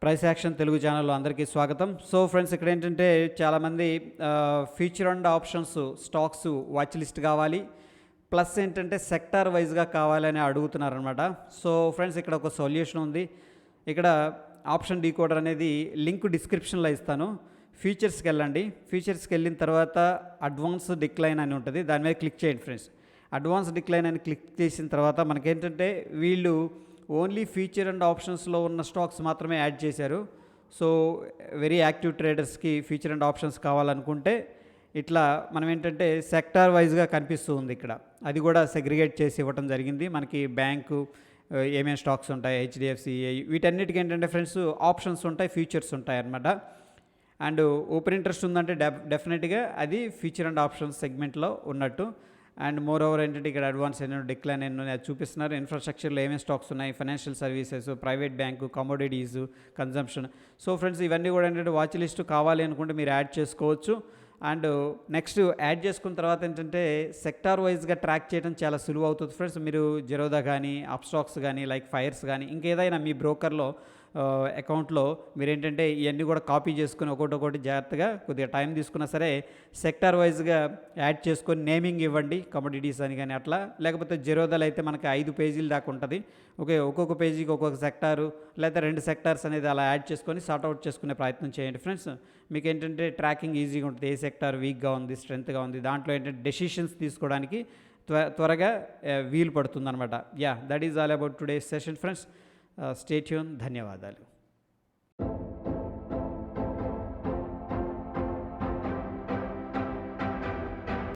Price action Telugu ఛానల్లో అందరికీ స్వాగతం. సో ఫ్రెండ్స్, ఇక్కడ ఏంటంటే చాలామంది future and options stocks watch list కావాలి, ప్లస్ ఏంటంటే సెక్టార్ వైజ్గా కావాలని అడుగుతున్నారనమాట. సో ఫ్రెండ్స్, ఇక్కడ ఒక సొల్యూషన్ ఉంది. ఇక్కడ ఆప్షన్ డీకోడర్ అనేది లింక్ డిస్క్రిప్షన్లో ఇస్తాను. ఫీచర్స్కి వెళ్ళండి. ఫీచర్స్కి వెళ్ళిన తర్వాత అడ్వాన్స్ డిక్లైన్ అని ఉంటుంది, దాని మీద క్లిక్ చేయండి ఫ్రెండ్స్. అడ్వాన్స్ డిక్లైన్ అని క్లిక్ చేసిన తర్వాత మనకేంటంటే వీళ్ళు ఓన్లీ ఫీచర్ అండ్ ఆప్షన్స్లో ఉన్న స్టాక్స్ మాత్రమే యాడ్ చేశారు. సో వెరీ యాక్టివ్ ట్రేడర్స్కి ఫీచర్ అండ్ ఆప్షన్స్ కావాలనుకుంటే ఇట్లా మనం ఏంటంటే సెక్టార్ వైజ్గా కనిపిస్తూ ఉంది. ఇక్కడ అది కూడా సెగ్రిగేట్ చేసి ఇవ్వటం జరిగింది. మనకి బ్యాంకు ఏమేమి స్టాక్స్ ఉంటాయి, హెచ్డిఎఫ్సి, వీటన్నిటికీ ఏంటంటే ఫ్రెండ్స్ ఆప్షన్స్ ఉంటాయి, ఫీచర్స్ ఉంటాయి అన్నమాట. అండ్ ఓపెన్ ఇంట్రెస్ట్ ఉందంటే డెఫినెట్గా అది ఫీచర్ అండ్ ఆప్షన్స్ సెగ్మెంట్లో ఉన్నట్టు. అండ్ మోర్ ఓవర్ ఏంటంటే ఇక్కడ అడ్వాన్స్ ఎన్నో డిక్లైన్ ఎన్నో అది చూపిస్తున్నారు. ఇన్ఫ్రాస్ట్రక్చర్లో ఏమేమి స్టాక్స్ ఉన్నాయి, financial services, private bank, commodities, consumption. So friends, ఇవన్నీ కూడా ఏంటంటే వాచ్ లిస్ట్ కావాలి అనుకుంటే మీరు యాడ్ చేసుకోవచ్చు. అండ్ నెక్స్ట్ యాడ్ చేసుకున్న తర్వాత ఏంటంటే సెక్టార్ వైజ్గా ట్రాక్ చేయడం చాలా సులువు అవుతుంది ఫ్రెండ్స్. మీరు జెరోదా కానీ, అప్ స్టాక్స్ కానీ, లైక్ ఫైర్స్ కానీ, ఇంకేదైనా మీ బ్రోకర్లో అకౌంట్లో మీరేంటంటే ఇవన్నీ కూడా కాపీ చేసుకుని ఒకటి జాగ్రత్తగా కొద్దిగా టైం తీసుకున్నా సరే సెక్టార్ వైజ్గా యాడ్ చేసుకొని నేమింగ్ ఇవ్వండి, కమోడిటీస్ అని కానీ అట్లా. లేకపోతే జెరోదాలో అయితే మనకి 5 పేజీల దాకా ఉంటుంది. ఒక్కొక్క పేజీకి ఒక్కొక్క సెక్టారు లేదా 2 సెక్టార్స్ అనేది అలా యాడ్ చేసుకొని సార్ట్అవుట్ చేసుకునే ప్రయత్నం చేయండి ఫ్రెండ్స్. మీకు ఏంటంటే ట్రాకింగ్ ఈజీగా ఉంటుంది, ఏ సెక్టార్ వీక్గా ఉంది, స్ట్రెంత్గా ఉంది, దాంట్లో ఏంటంటే డెసిషన్స్ తీసుకోవడానికి త్వరగా వీలు పడుతుంది అనమాట. That is all about today's session friends. Stay tune. ధన్యవాదాలు.